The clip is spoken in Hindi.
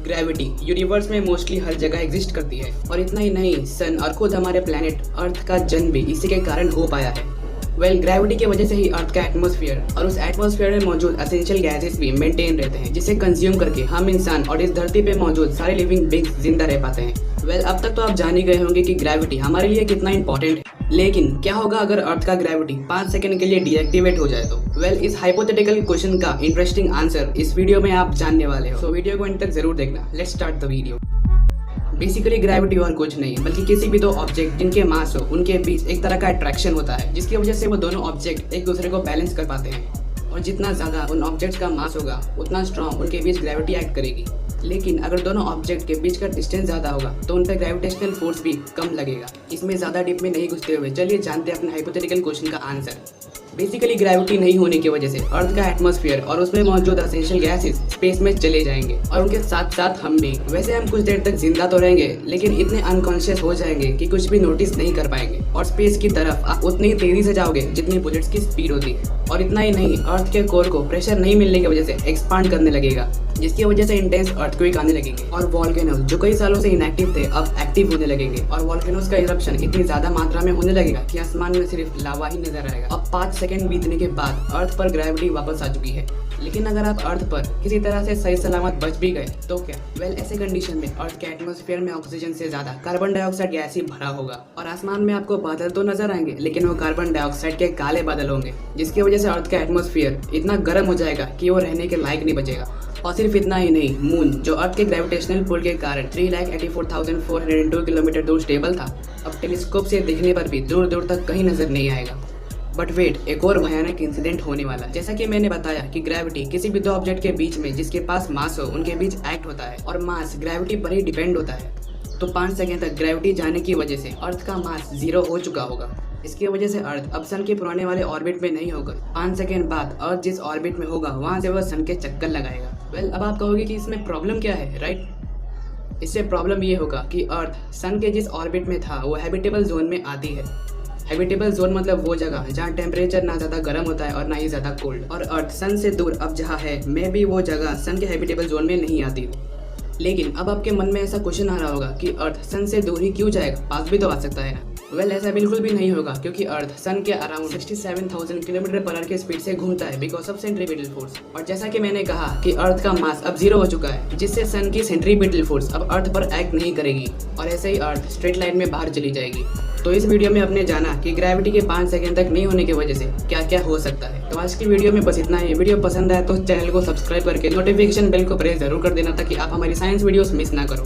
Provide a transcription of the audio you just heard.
ग्रेविटी यूनिवर्स में मोस्टली हर जगह एग्जिस्ट करती है और इतना ही नहीं, सन और खुद हमारे प्लेनेट अर्थ का जन्म भी इसी के कारण हो पाया है। ग्रेविटी की वजह से ही अर्थ का एटमॉस्फेयर और उस एटमॉस्फेयर में मौजूद एसेंशियल गैसेस भी मेंटेन रहते हैं, जिसे कंज्यूम करके हम इंसान और इस धरती पे मौजूद सारे लिविंग बींग्स जिंदा रह पाते हैं। अब तक तो आप जान ही गए होंगे कि ग्रेविटी हमारे लिए कितना इंपॉर्टेंट है, लेकिन क्या होगा अगर अर्थ का ग्रेविटी 5 सेकंड के लिए डीएक्टिवेट हो जाए तो? इस हाइपोथेटिकल क्वेश्चन का इंटरेस्टिंग आंसर इस वीडियो में आप जानने वाले हो, तो वीडियो को अंत तक जरूर देखना। Let's start the video. Basically gravity और कुछ नहीं बल्कि किसी भी दो ऑब्जेक्ट जिनके मास हो उनके बीच एक तरह का अट्रैक्शन होता है, जिसकी वजह से वो दोनों ऑब्जेक्ट एक दूसरे को बैलेंस कर पाते हैं। और जितना ज़्यादा उन ऑब्जेक्ट्स का मास होगा उतना स्ट्रॉन्ग उनके बीच ग्रेविटी एक्ट करेगी। लेकिन अगर दोनों ऑब्जेक्ट के बीच का डिस्टेंस ज़्यादा होगा तो उन पर ग्रेविटेशनल फोर्स भी कम लगेगा। इसमें ज़्यादा डीप में नहीं घुसते हुए चलिए जानते हैं अपने हाइपोथेटिकल क्वेश्चन का आंसर। बेसिकली ग्रेविटी नहीं होने की वजह से अर्थ का एटमॉस्फेयर और उसमें मौजूद एसेंशियल गैसेस स्पेस में चले जाएंगे और उनके साथ साथ हम भी। वैसे हम कुछ देर तक जिंदा तो रहेंगे, लेकिन इतने अनकॉन्शियस हो जाएंगे कि कुछ भी नोटिस नहीं कर पाएंगे और स्पेस की तरफ आप उतनी ही तेजी से जाओगे जितनी बुलेट्स की स्पीड होती है। और इतना ही नहीं, अर्थ के कोर को प्रेशर नहीं मिलने की वजह से एक्सपांड करने लगेगा, जिसकी वजह से इंटेंस अर्थक्वेक आने लगेंगे और वॉल्केनोज जो कई सालों से इनएक्टिव थे अब एक्टिव होने लगेंगे। और वॉल्केनोज का इरप्शन इतनी ज्यादा मात्रा में होने लगेगा कि आसमान में सिर्फ लावा ही नजर आएगा। अब 5 सेकंड बीतने के बाद अर्थ पर ग्रेविटी वापस आ चुकी है। लेकिन अगर आप अर्थ पर किसी तरह से सही सलामत बच भी गए तो क्या? ऐसे कंडीशन में अर्थ के एटमॉस्फेयर में ऑक्सीजन से ज्यादा कार्बन डाइऑक्साइड गैस ही भरा होगा और आसमान में आपको बादल तो नजर आएंगे, लेकिन वो कार्बन डाइऑक्साइड के काले बादल होंगे, जिसकी वजह से अर्थ का एटमॉस्फेयर इतना गर्म हो जाएगा कि वो रहने के लायक नहीं बचेगा। और सिर्फ इतना ही नहीं, मून जो अर्थ के ग्रेविटेशनल पुल के कारण 3,84,402 किलोमीटर दूर स्टेबल था, अब टेलीस्कोप से देखने पर भी दूर दूर तक कहीं नजर नहीं आएगा। बट वेट, एक और भयानक इंसिडेंट होने वाला। जैसा कि मैंने बताया कि ग्रेविटी किसी भी दो ऑब्जेक्ट के बीच में जिसके पास मास हो उनके बीच एक्ट होता है और मास ग्रेविटी पर ही डिपेंड होता है। तो 5 सेकंड तक ग्रेविटी जाने की वजह से अर्थ का मास 0 हो चुका होगा। इसकी वजह से अर्थ अब सन के पुराने वाले ऑर्बिट में नहीं होगा। 5 सेकंड बाद अर्थ जिस ऑर्बिट में होगा वहां से वह सन के चक्कर लगाएगा। अब आप कहोगे कि इसमें प्रॉब्लम क्या है, राइट? इससे प्रॉब्लम ये होगा कि अर्थ सन के जिस ऑर्बिट में था वो हैबिटेबल जोन में आती है। हैबिटेबल जोन मतलब वो जगह जहाँ टेम्परेचर ना ज़्यादा गर्म होता है और ना ही ज़्यादा कोल्ड। और अर्थ सन से दूर अब जहाँ है मैं भी वो जगह सन के हैबिटेबल जोन में नहीं आती। लेकिन अब आपके मन में ऐसा क्वेश्चन आ रहा होगा कि अर्थ सन से दूर ही क्यों जाएगा, पास भी तो आ सकता है ना? ऐसा बिल्कुल भी नहीं होगा, क्योंकि अर्थ सन के अराउंड 67,000 किलोमीटर पर आवर के स्पीड से घूमता है बिकॉज ऑफ सेंट्रीपिटल फोर्स। और जैसा कि मैंने कहा कि अर्थ का मास अब 0 हो चुका है, जिससे सन की सेंट्रीपिटल फोर्स अब अर्थ पर एक्ट नहीं करेगी और ऐसे ही अर्थ स्ट्रेट लाइन में बाहर चली जाएगी। तो इस वीडियो में आपने जाना कि ग्रेविटी के 5 सेकंड तक नहीं होने की वजह से क्या क्या हो सकता है। तो आज की वीडियो में बस इतना ही। वीडियो पसंद आया तो चैनल को सब्सक्राइब करके नोटिफिकेशन बेल को प्रेस जरूर कर देना ताकि आप हमारी साइंस वीडियोस मिस ना करो।